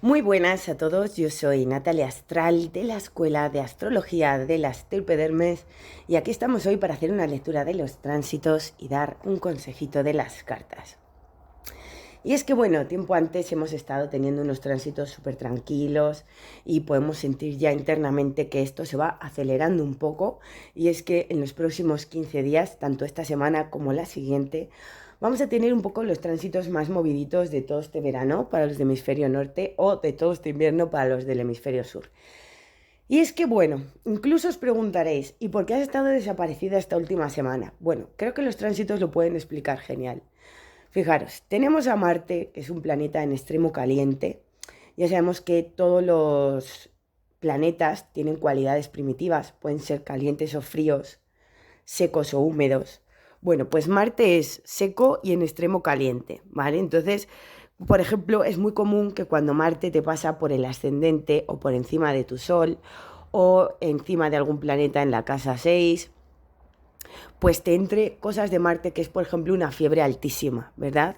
Muy buenas a todos, yo soy Natalia Astral de la Escuela de Astrología de las Terpedermes y aquí estamos hoy para hacer una lectura de los tránsitos y dar un consejito de las cartas. Y es que bueno, tiempo antes hemos estado teniendo unos tránsitos súper tranquilos y podemos sentir ya internamente que esto se va acelerando un poco, y es que en los próximos 15 días, tanto esta semana como la siguiente, vamos a tener un poco los tránsitos más moviditos de todo este verano para los del hemisferio norte o de todo este invierno para los del hemisferio sur. Y es que bueno, incluso os preguntaréis, ¿y por qué has estado desaparecida esta última semana? Bueno, creo que los tránsitos lo pueden explicar genial. Fijaros, tenemos a Marte, que es un planeta en extremo caliente. Ya sabemos que todos los planetas tienen cualidades primitivas, pueden ser calientes o fríos, secos o húmedos. Bueno, pues Marte es seco y en extremo caliente, ¿vale? Entonces, por ejemplo, es muy común que cuando Marte te pasa por el ascendente o por encima de tu Sol o encima de algún planeta en la casa 6, pues te entre cosas de Marte, que es por ejemplo una fiebre altísima, ¿verdad?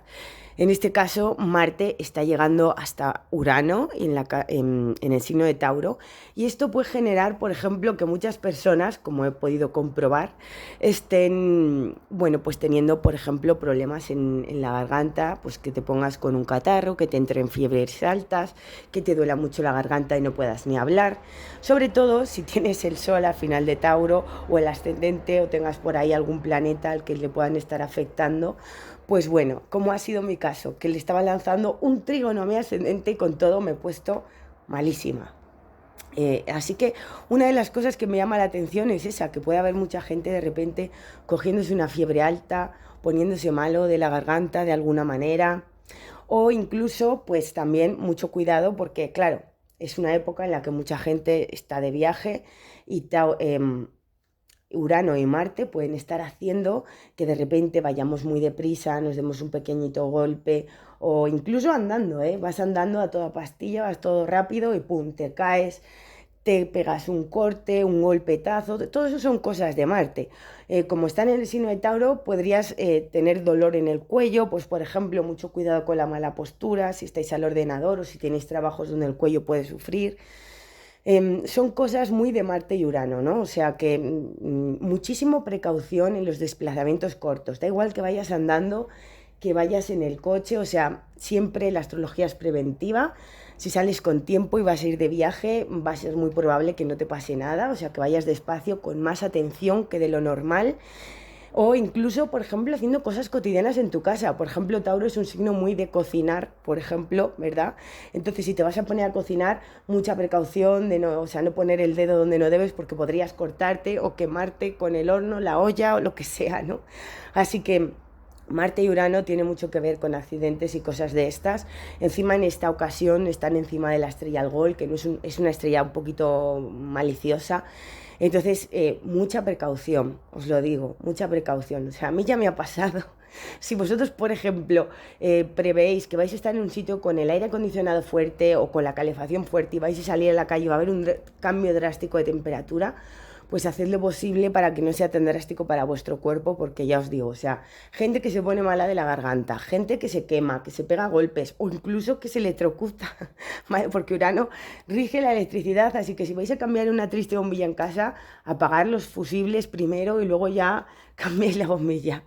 En este caso, Marte está llegando hasta Urano en el signo de Tauro, y esto puede generar, por ejemplo, que muchas personas, como he podido comprobar, estén, bueno, pues teniendo, por ejemplo, problemas en la garganta, pues que te pongas con un catarro, que te entren fiebres altas, que te duela mucho la garganta y no puedas ni hablar. Sobre todo si tienes el Sol al final de Tauro o el ascendente o tengas por ahí algún planeta al que le puedan estar afectando. Pues bueno, como ha sido mi caso, que le estaba lanzando un trígono a mi ascendente y con todo me he puesto malísima. Así que una de las cosas que me llama la atención es esa, que puede haber mucha gente de repente cogiéndose una fiebre alta, poniéndose malo de la garganta de alguna manera, o incluso pues también mucho cuidado porque claro, es una época en la que mucha gente está de viaje y Urano y Marte pueden estar haciendo que de repente vayamos muy deprisa, nos demos un pequeñito golpe o incluso andando, ¿eh? Vas andando a toda pastilla, vas todo rápido y pum, te caes, te pegas un corte, un golpetazo, todo eso son cosas de Marte. Como están en el signo de Tauro, podrías tener dolor en el cuello, pues por ejemplo, mucho cuidado con la mala postura, si estáis al ordenador o si tenéis trabajos donde el cuello puede sufrir. Son cosas muy de Marte y Urano, ¿no? O sea que muchísimo precaución en los desplazamientos cortos. Da igual que vayas andando, que vayas en el coche, o sea, siempre la astrología es preventiva. Si sales con tiempo y vas a ir de viaje, va a ser muy probable que no te pase nada, o sea, que vayas despacio, con más atención que de lo normal. O incluso, por ejemplo, haciendo cosas cotidianas en tu casa. Por ejemplo, Tauro es un signo muy de cocinar, por ejemplo, ¿verdad? Entonces, si te vas a poner a cocinar, mucha precaución de no, o sea, no poner el dedo donde no debes porque podrías cortarte o quemarte con el horno, la olla o lo que sea, ¿no? Así que Marte y Urano tienen mucho que ver con accidentes y cosas de estas. Encima, en esta ocasión, están encima de la estrella Algol, que no es una estrella un poquito maliciosa. Entonces, mucha precaución, os lo digo, mucha precaución. O sea, a mí ya me ha pasado. Si vosotros, por ejemplo, prevéis que vais a estar en un sitio con el aire acondicionado fuerte o con la calefacción fuerte y vais a salir a la calle y va a haber un cambio drástico de temperatura, pues haced lo posible para que no sea tan drástico para vuestro cuerpo, porque ya os digo, o sea, gente que se pone mala de la garganta, gente que se quema, que se pega golpes o incluso que se electrocuta, ¿vale? Porque Urano rige la electricidad, así que si vais a cambiar una triste bombilla en casa, apagad los fusibles primero y luego ya cambiéis la bombilla.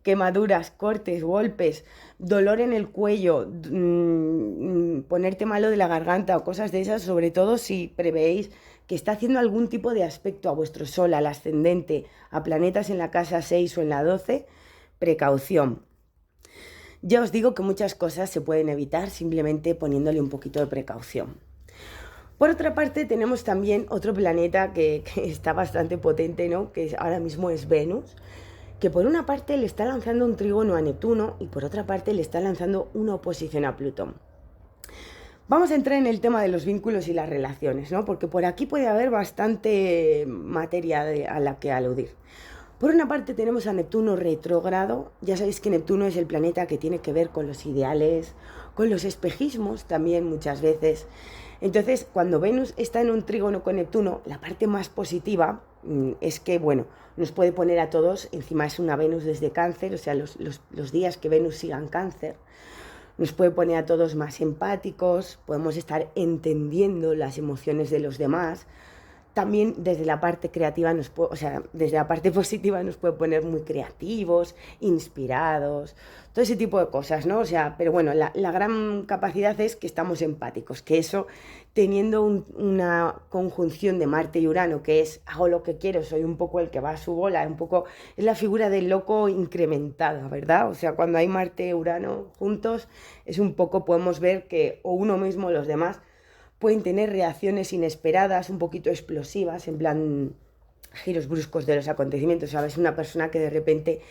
Quemaduras, cortes, golpes, dolor en el cuello, ponerte malo de la garganta o cosas de esas, sobre todo si prevéis que está haciendo algún tipo de aspecto a vuestro Sol, al ascendente, a planetas en la casa 6 o en la 12, precaución. Ya os digo que muchas cosas se pueden evitar simplemente poniéndole un poquito de precaución. Por otra parte, tenemos también otro planeta que está bastante potente, ¿no? Que ahora mismo es Venus, que por una parte le está lanzando un trígono a Neptuno y por otra parte le está lanzando una oposición a Plutón. Vamos a entrar en el tema de los vínculos y las relaciones, ¿no? Porque por aquí puede haber bastante materia a la que aludir. Por una parte tenemos a Neptuno retrógrado. Ya sabéis que Neptuno es el planeta que tiene que ver con los ideales, con los espejismos también muchas veces. Entonces, cuando Venus está en un trígono con Neptuno, la parte más positiva es que, bueno, nos puede poner a todos, encima es una Venus desde Cáncer, o sea, los días que Venus siga en Cáncer, nos puede poner a todos más empáticos, podemos estar entendiendo las emociones de los demás. También desde la parte creativa o sea, desde la parte positiva nos puede poner muy creativos, inspirados, todo ese tipo de cosas, ¿no? O sea, pero bueno, la gran capacidad es que estamos empáticos, que eso, teniendo una conjunción de Marte y Urano, que es hago lo que quiero, soy un poco el que va a su bola, un poco es la figura del loco incrementada, ¿verdad? O sea, cuando hay Marte y Urano juntos, es un poco, podemos ver que o uno mismo o los demás pueden tener reacciones inesperadas, un poquito explosivas, en plan giros bruscos de los acontecimientos, ¿sabes? Una persona que de repente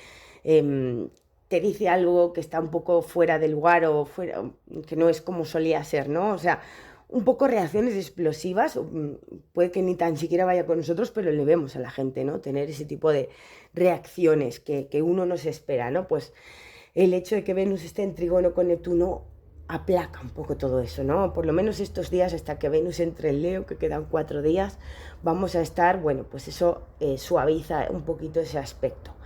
te dice algo que está un poco fuera del lugar o fuera, que no es como solía ser, ¿no? O sea, un poco reacciones explosivas, puede que ni tan siquiera vaya con nosotros, pero le vemos a la gente, ¿no? Tener ese tipo de reacciones que uno no se espera, ¿no? Pues el hecho de que Venus esté en trígono con Neptuno aplaca un poco todo eso, ¿no? Por lo menos estos días hasta que Venus entre en Leo, que quedan 4 días, vamos a estar, bueno, pues eso suaviza un poquito ese aspecto,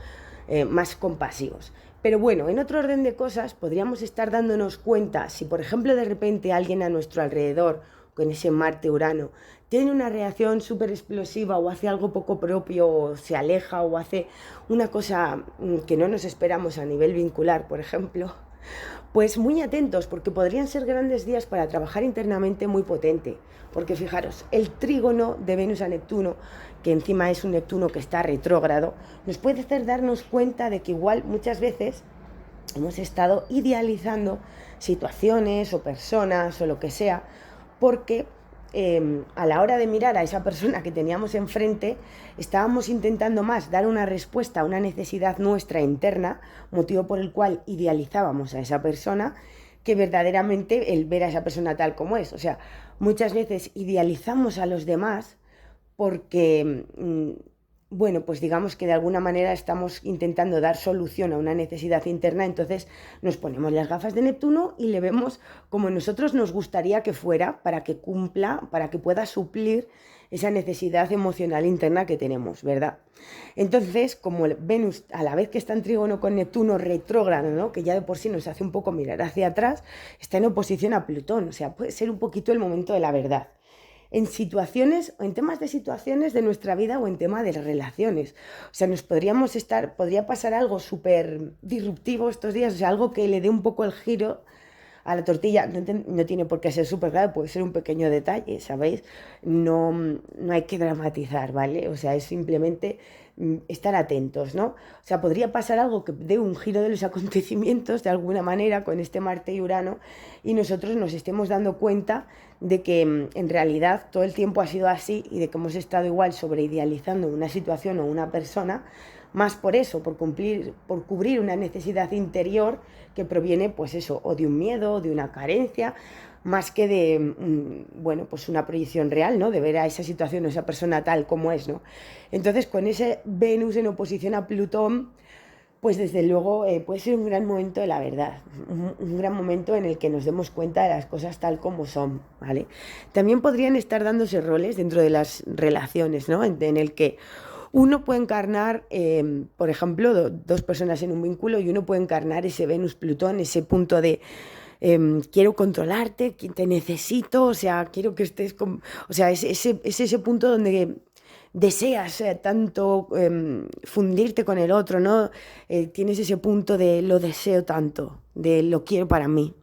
más compasivos. Pero bueno, en otro orden de cosas, podríamos estar dándonos cuenta, si por ejemplo de repente alguien a nuestro alrededor, con ese Marte-Urano, tiene una reacción súper explosiva o hace algo poco propio, o se aleja o hace una cosa que no nos esperamos a nivel vincular, por ejemplo, pues muy atentos, porque podrían ser grandes días para trabajar internamente muy potente. Porque fijaros, el trígono de Venus a Neptuno, que encima es un Neptuno que está retrógrado, nos puede hacer darnos cuenta de que igual muchas veces hemos estado idealizando situaciones o personas o lo que sea, porque a la hora de mirar a esa persona que teníamos enfrente, estábamos intentando más dar una respuesta a una necesidad nuestra interna, motivo por el cual idealizábamos a esa persona, que verdaderamente el ver a esa persona tal como es. O sea, muchas veces idealizamos a los demás porque bueno, pues digamos que de alguna manera estamos intentando dar solución a una necesidad interna, entonces nos ponemos las gafas de Neptuno y le vemos como nosotros nos gustaría que fuera para que cumpla, para que pueda suplir esa necesidad emocional interna que tenemos, ¿verdad? Entonces, como Venus, a la vez que está en trígono con Neptuno retrógrado, ¿no? Que ya de por sí nos hace un poco mirar hacia atrás, está en oposición a Plutón, o sea, puede ser un poquito el momento de la verdad en situaciones o en temas de situaciones de nuestra vida o en tema de las relaciones. O sea, podría pasar algo súper disruptivo estos días, o sea, algo que le dé un poco el giro a la tortilla. No tiene por qué ser súper grave, puede ser un pequeño detalle, ¿sabéis? No hay que dramatizar, ¿vale? O sea, es simplemente estar atentos, ¿no? O sea, podría pasar algo que dé un giro de los acontecimientos de alguna manera con este Marte y Urano y nosotros nos estemos dando cuenta de que en realidad todo el tiempo ha sido así y de que hemos estado igual sobreidealizando una situación o una persona, más por eso, por cubrir una necesidad interior que proviene, pues eso, o de un miedo, o de una carencia, más que de, bueno, pues una proyección real, ¿no? De ver a esa situación o esa persona tal como es, ¿no? Entonces, con ese Venus en oposición a Plutón, pues desde luego puede ser un gran momento de la verdad, un gran momento en el que nos demos cuenta de las cosas tal como son, ¿vale? También podrían estar dándose roles dentro de las relaciones, ¿no? En el que uno puede encarnar, por ejemplo, dos personas en un vínculo y uno puede encarnar ese Venus-Plutón, ese punto de quiero controlarte, te necesito, o sea, quiero que estés con... O sea, es ese punto donde deseas tanto fundirte con el otro, ¿no? Tienes ese punto de lo deseo tanto, de lo quiero para mí.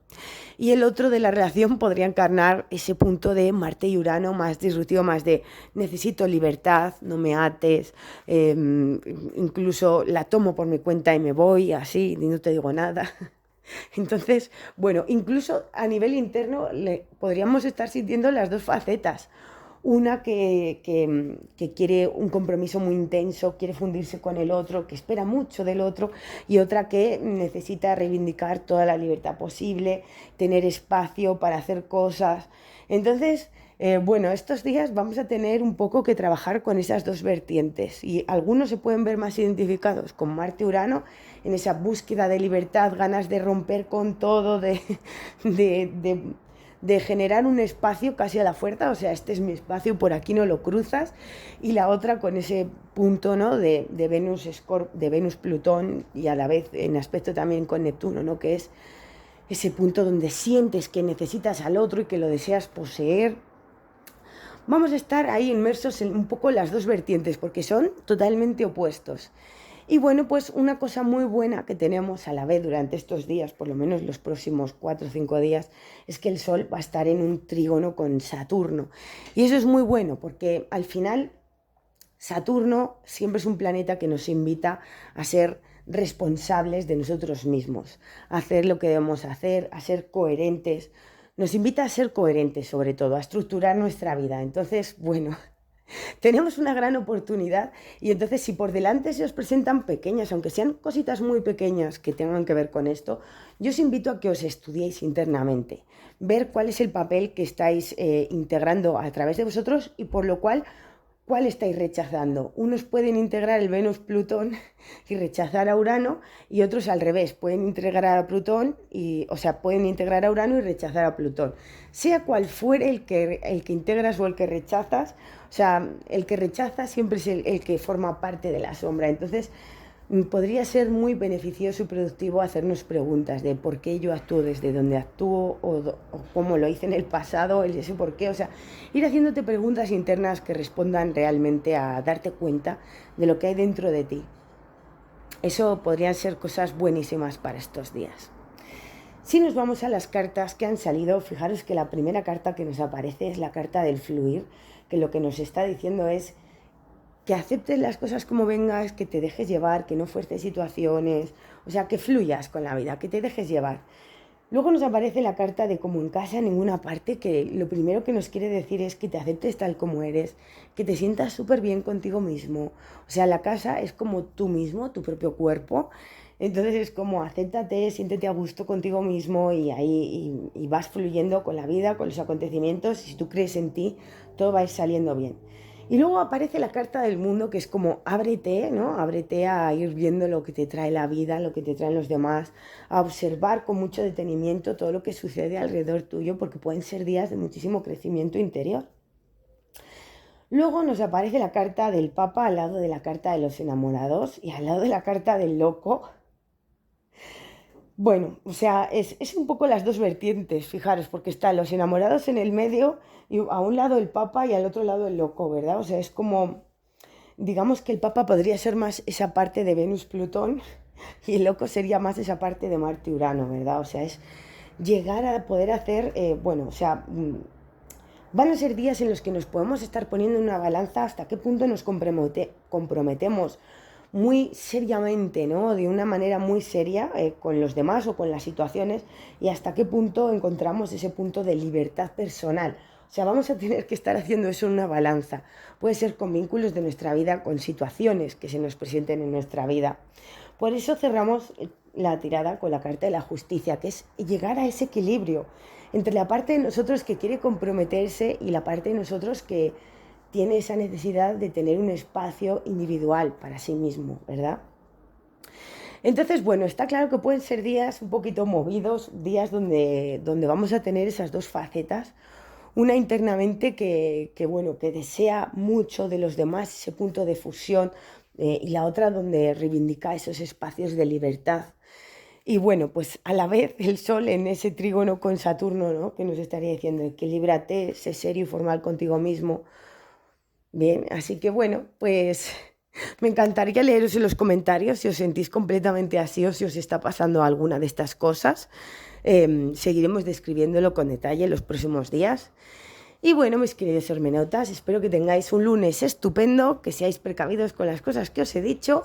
Y el otro de la relación podría encarnar ese punto de Marte y Urano más disruptivo, más de necesito libertad, no me ates, incluso la tomo por mi cuenta y me voy así, y no te digo nada. Entonces, bueno, incluso a nivel interno podríamos estar sintiendo las dos facetas. Una que quiere un compromiso muy intenso, quiere fundirse con el otro, que espera mucho del otro, y otra que necesita reivindicar toda la libertad posible, tener espacio para hacer cosas. Entonces, bueno, estos días vamos a tener un poco que trabajar con esas dos vertientes y algunos se pueden ver más identificados con Marte-Urano en esa búsqueda de libertad, ganas de romper con todo, de generar un espacio casi a la fuerza, o sea, este es mi espacio, por aquí no lo cruzas, y la otra con ese punto, ¿no? de Venus Plutón y a la vez en aspecto también con Neptuno, ¿no? Que es ese punto donde sientes que necesitas al otro y que lo deseas poseer. Vamos a estar ahí inmersos en un poco las dos vertientes porque son totalmente opuestos. Y bueno, pues una cosa muy buena que tenemos a la vez durante estos días, por lo menos los próximos 4 o 5 días, es que el Sol va a estar en un trígono con Saturno. Y eso es muy bueno porque al final Saturno siempre es un planeta que nos invita a ser responsables de nosotros mismos, a hacer lo que debemos hacer, a ser coherentes. Nos invita a ser coherentes sobre todo, a estructurar nuestra vida. Entonces, bueno, tenemos una gran oportunidad y entonces si por delante se os presentan pequeñas, aunque sean cositas muy pequeñas que tengan que ver con esto, yo os invito a que os estudiéis internamente, ver cuál es el papel que estáis integrando a través de vosotros y por lo cuál estáis rechazando. Unos pueden integrar el Venus-Plutón y rechazar a Urano y otros al revés, pueden integrar a Plutón pueden integrar a Urano y rechazar a Plutón. Sea cual fuere el que integras o el que rechazas, o sea, el que rechaza siempre es el que forma parte de la sombra. Entonces, podría ser muy beneficioso y productivo hacernos preguntas de por qué yo actúo desde donde actúo o cómo lo hice en el pasado, ese por qué. O sea, ir haciéndote preguntas internas que respondan realmente a darte cuenta de lo que hay dentro de ti. Eso podrían ser cosas buenísimas para estos días. Si nos vamos a las cartas que han salido, fijaros que la primera carta que nos aparece es la carta del fluir, que lo que nos está diciendo es que aceptes las cosas como vengas, que te dejes llevar, que no fuerces situaciones, o sea, que fluyas con la vida, que te dejes llevar. Luego nos aparece la carta de como en casa en ninguna parte, que lo primero que nos quiere decir es que te aceptes tal como eres, que te sientas súper bien contigo mismo. O sea, la casa es como tú mismo, tu propio cuerpo. Entonces es como acéptate, siéntete a gusto contigo mismo y ahí y vas fluyendo con la vida, con los acontecimientos. Y si tú crees en ti, todo va a ir saliendo bien. Y luego aparece la carta del mundo, que es como ábrete, ¿no? Ábrete a ir viendo lo que te trae la vida, lo que te traen los demás, a observar con mucho detenimiento todo lo que sucede alrededor tuyo, porque pueden ser días de muchísimo crecimiento interior. Luego nos aparece la carta del Papa al lado de la carta de los enamorados y al lado de la carta del loco. Bueno, o sea, es un poco las dos vertientes, fijaros, porque están los enamorados en el medio y a un lado el Papa y al otro lado el loco, ¿verdad? O sea, es como, digamos que el Papa podría ser más esa parte de Venus-Plutón y el loco sería más esa parte de Marte-Urano, ¿verdad? O sea, es llegar a poder hacer, van a ser días en los que nos podemos estar poniendo en una balanza hasta qué punto nos comprometemos muy seriamente, ¿no? De una manera muy seria con los demás o con las situaciones y hasta qué punto encontramos ese punto de libertad personal. O sea, vamos a tener que estar haciendo eso en una balanza. Puede ser con vínculos de nuestra vida, con situaciones que se nos presenten en nuestra vida. Por eso cerramos la tirada con la carta de la justicia, que es llegar a ese equilibrio entre la parte de nosotros que quiere comprometerse y la parte de nosotros que tiene esa necesidad de tener un espacio individual para sí mismo, ¿verdad? Entonces, bueno, está claro que pueden ser días un poquito movidos, días donde vamos a tener esas dos facetas, una internamente que desea mucho de los demás, ese punto de fusión, y la otra donde reivindica esos espacios de libertad. Y bueno, pues a la vez el Sol en ese trígono con Saturno, ¿no? Que nos estaría diciendo, equilíbrate, sé serio y formal contigo mismo. Bien, así que bueno, pues me encantaría leeros en los comentarios si os sentís completamente así o si os está pasando alguna de estas cosas. Seguiremos describiéndolo con detalle en los próximos días. Y bueno, mis queridos hermenautas, espero que tengáis un lunes estupendo, que seáis precavidos con las cosas que os he dicho.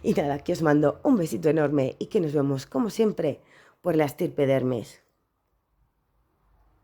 Y nada, que os mando un besito enorme y que nos vemos, como siempre, por la estirpe de Hermes.